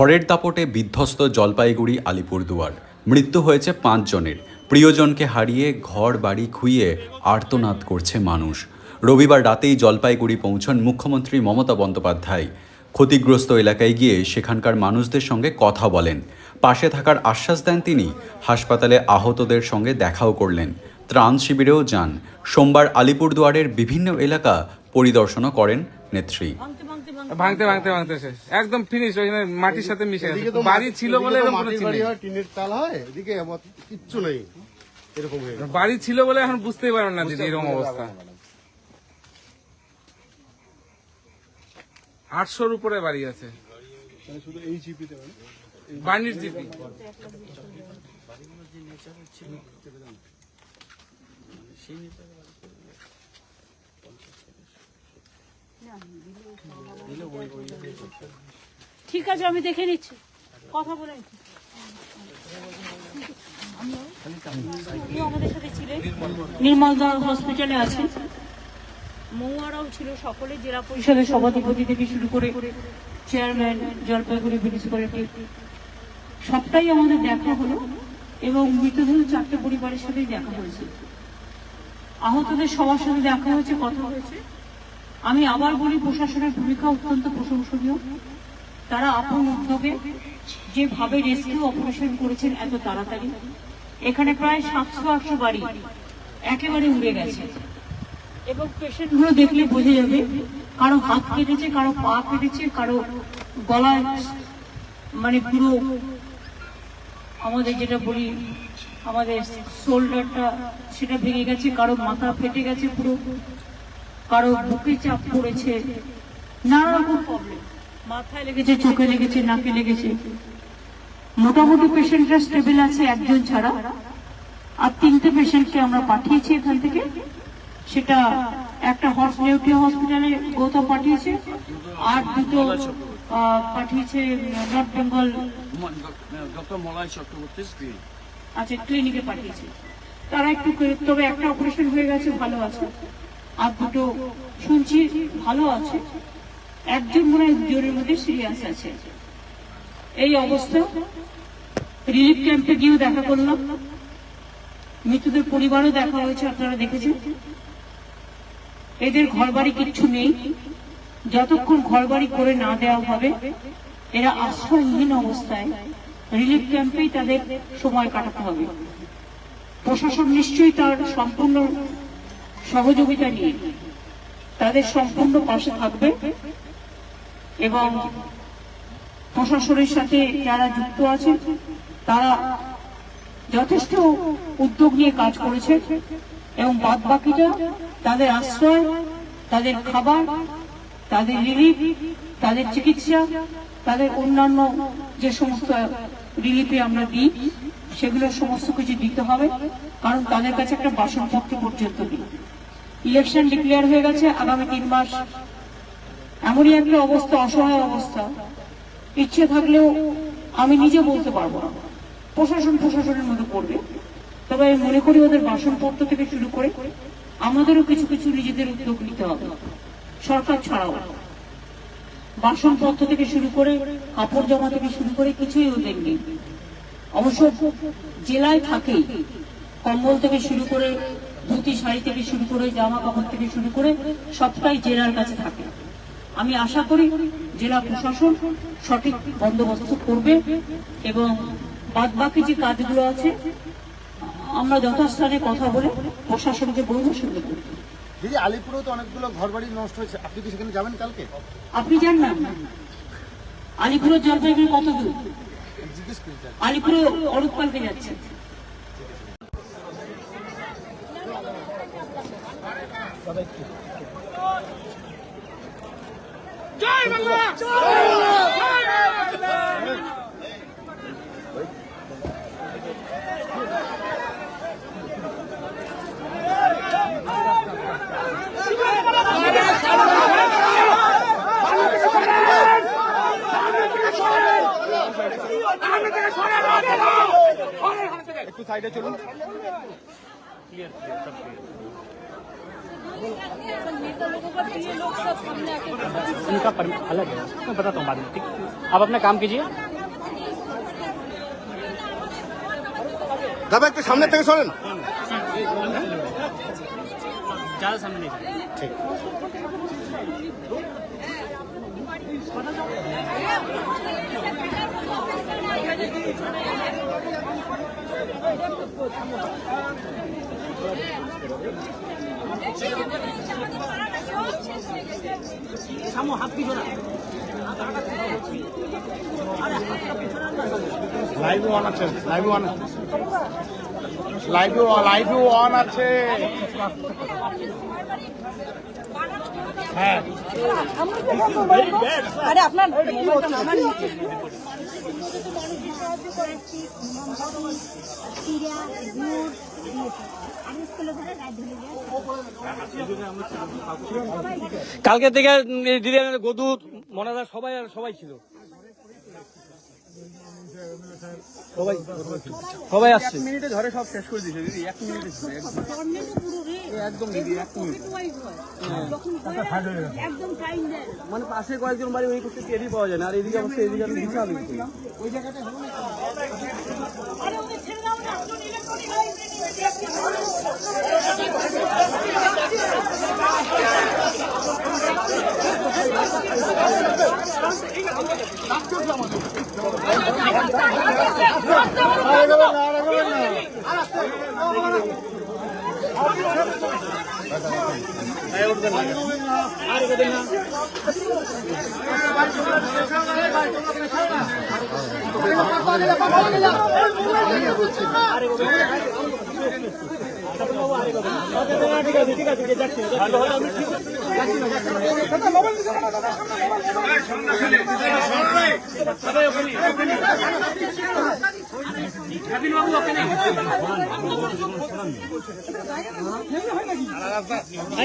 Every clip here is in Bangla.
ঝড়ের দাপটে বিধ্বস্ত জলপাইগুড়ি আলিপুরদুয়ার। মৃত্যু হয়েছে 5 জনের। প্রিয়জনকে হারিয়ে ঘর বাড়ি খুইয়ে আর্তনাদ করছে মানুষ। রবিবার রাতেই জলপাইগুড়ি পৌঁছন মুখ্যমন্ত্রী মমতা বন্দ্যোপাধ্যায়। ক্ষতিগ্রস্ত এলাকায় গিয়ে সেখানকার মানুষদের সঙ্গে কথা বলেন, পাশে থাকার আশ্বাস দেন তিনি। হাসপাতালে আহতদের সঙ্গে দেখাও করলেন, ত্রাণ শিবিরেও যান। সোমবার আলিপুরদুয়ারের বিভিন্ন এলাকা পরিদর্শনও করেন নেত্রী। ভাঙতে ভাঙতে ভাঙতে শেষ, একদম ফিনিশ। ওইখানে মাটির সাথে মিশে গেছে। বাড়ি ছিল বলে এরকম কোনো চিন্তা নেই। টিনের চাল হয়, এদিকে কিচ্ছু নেই, এরকম হয়ে গেছে। বাড়ি ছিল বলে এখন বুঝতেই পারেন না দিদি, এরকম অবস্থা। 800-র উপরে বাড়ি আছে শুধু এই জিপিতে বাণিজ্য জিপি। ঠিক আছে, আমি দেখে নিচ্ছি, কথা বলে নিচ্ছি। আমাদের সাথে ছিলেন, নির্মলদা হসপিটালে আছে, মৌয়ারাও ছিল, সকলে জেলা পরিষদের সভাধিপতি থেকে শুরু করে চেয়ারম্যান, জলপাইগুড়ি মিউনিসিপ্যালিটি, সবটাই আমাদের দেখা হলো এবং মৃতদেহ 4টে পরিবারের সাথেই দেখা হয়েছে। আহতদের সবার সাথে দেখা হয়েছে, কথা হয়েছে। আমি আবার বলি, প্রশাসনের ভূমিকা অত্যন্ত প্রশংসনীয়। তারা আপন উদ্যোগে যেভাবে রেস্কিউ অপারেশন করেছেন এত তাড়াতাড়ি, এখানে প্রায় 700-800 বাড়ি একেবারে উড়ে গেছে এবং পেশেন্টগুলো দেখলে বোঝা যাবে কারো হাত কেটেছে, কারো পা কেটেছে, কারো গলায় মানে পুরো আমাদের যেটা বলি আমাদের শোল্ডারটা সেটা ভেঙে গেছে, কারো মাথা ফেটে গেছে পুরো, কারো বুকে চাপ পড়েছে, নানা রকম প্রবলেম, মাথায় লেগেছে, চোখে লেগেছে, নাকে লেগেছে। মোটামুটি পেশেন্টরা স্টেবল আছে একজন ছাড়া, আর 3টে পেশেন্টকে আমরা পাঠিয়েছি এখান থেকে। সেটা একটা নিউট্রিয়া হসপিটালে গৌতম পাঠিয়েছে, আর 2টো পাঠিয়েছে নর্থ বেঙ্গল আচ্ছা ক্লিনিকে পাঠিয়েছে। তারা একটু, তবে একটা অপারেশন হয়ে গেছে, ভালো আছে, আর 2টো শুনছি ভালো আছে, একজন মনে হয় জোরের মধ্যে সিরিয়াস আছে। এই অবস্থা। রিলিফ ক্যাম্পে গিয়েও দেখা করলাম, মৃতদের পরিবারও দেখা হয়েছে, আপনারা দেখেছেন। এদের ঘরবাড়ি কিচ্ছু নেই, যতক্ষণ ঘরবাড়ি করে না দেওয়া হবে এরা আশ্রয়হীন অবস্থায় রিলিফ ক্যাম্পেই তাদের সময় কাটাতে হবে। প্রশাসন নিশ্চয়ই তার সম্পূর্ণ সহযোগিতা নিয়ে তাদের সম্পূর্ণ পাশে থাকবে এবং প্রশাসনের সাথে যারা যুক্ত আছে তারা যথেষ্ট উদ্যোগ নিয়ে কাজ করেছে এবং বাদ বাকিটা তাদের আশ্রয়, তাদের খাবার, তাদের রিলিফ, তাদের চিকিৎসা, তাদের অন্যান্য যে সমস্ত রিলিফে আমরা দিই সেগুলো সমস্ত কিছু দিতে হবে, কারণ তাদের কাছে একটা বাসনপত্র পর্যন্ত নেই। ইলেকশন ডিক্লেয়ার হয়ে গেছে, আগামী 3 মাস এমনই একটা অবস্থা, অসহায় অবস্থা, ইচ্ছে থাকলেও আমি নিজে বলতে পারবো না, প্রশাসনের মধ্যে পড়বে। তবে আমি মনে করি ওদের বাসনপত্র থেকে শুরু করে আমাদেরও কিছু কিছু নিজেদের উদ্যোগ নিতে হবে, সরকার ছাড়াও। বাসনপত্র থেকে শুরু করে কাপড় জামা থেকে শুরু করে কিছুই ওদের নেই। অবশ্য জেলায় থাকেই, কম্বল থেকে শুরু করে ধুতি শাড়ি থেকে শুরু করে জামা কাপড় থেকে শুরু করে সবটাই জেলার কাছে থাকে। আমি আশা করি জেলা প্রশাসন সঠিক বন্দোবস্ত করবে এবং বাদ বাকি যে কাজগুলো আছে আমরা যথাস্থানে কথা বলে প্রশাসনকে বলবো শুনতে করবো। দিদি, আলিপুরেও তো অনেকগুলো ঘরবাড়ি নষ্ট হয়েছে, আপনি কি সেখানে যাবেন কালকে? আপনি যান না, আলিপুরের জলপাইগুড়ি কত দূর? আলিপুরে অরূপ পালকে যাচ্ছে। জয় বাংলা, একটু সাইডে চলুন। उनका अलग है, मैं बताता हूँ बाद में, ठीक। आप अपना काम कीजिए। দাদা একটু সামনে থেকে সরেন। ঠিক। লাইভ অন আছে, লাইভ অন, লাইভ অন আছে। হ্যাঁ আরে আপনার আমার কালকে থেকে গদু মনাদার সবাই ছিল, সবাই আসছে। মিনিটে ধরে সব শেষ করে দিয়েছে দিদি, 1 মিনিটে ধরে একদম দিদি 1 মিনিট। মানে পাশে কয়েকজন বাড়ি ওই করতে টেরই পাওয়া যায় না, আর এদিকে অবশ্যই এদিকে আমি বিশাল ওই জায়গাটা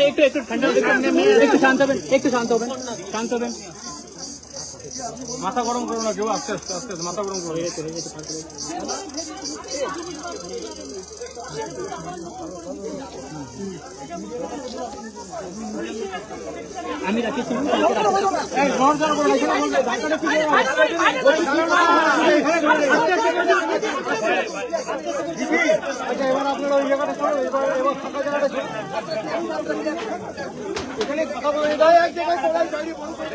একটু ঠান্ডা, একটু শান্ত হবেন, একটু শান্ত হবেন, শান্ত হবেন। মাথা গরম করো না কেউ, আস্তে আস্তে আস্তে আস্তে মাথা গরম করো। আমি রাখি। এবার আপনারা ওই জায়গাটা সরো, এবার ফাঁকা জায়গাটা সরো। এখানে কথা বলে দেয় এক জায়গায় সবাই বাইরে বন্ধ করে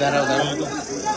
দাঁড়াও দাঁড়াও।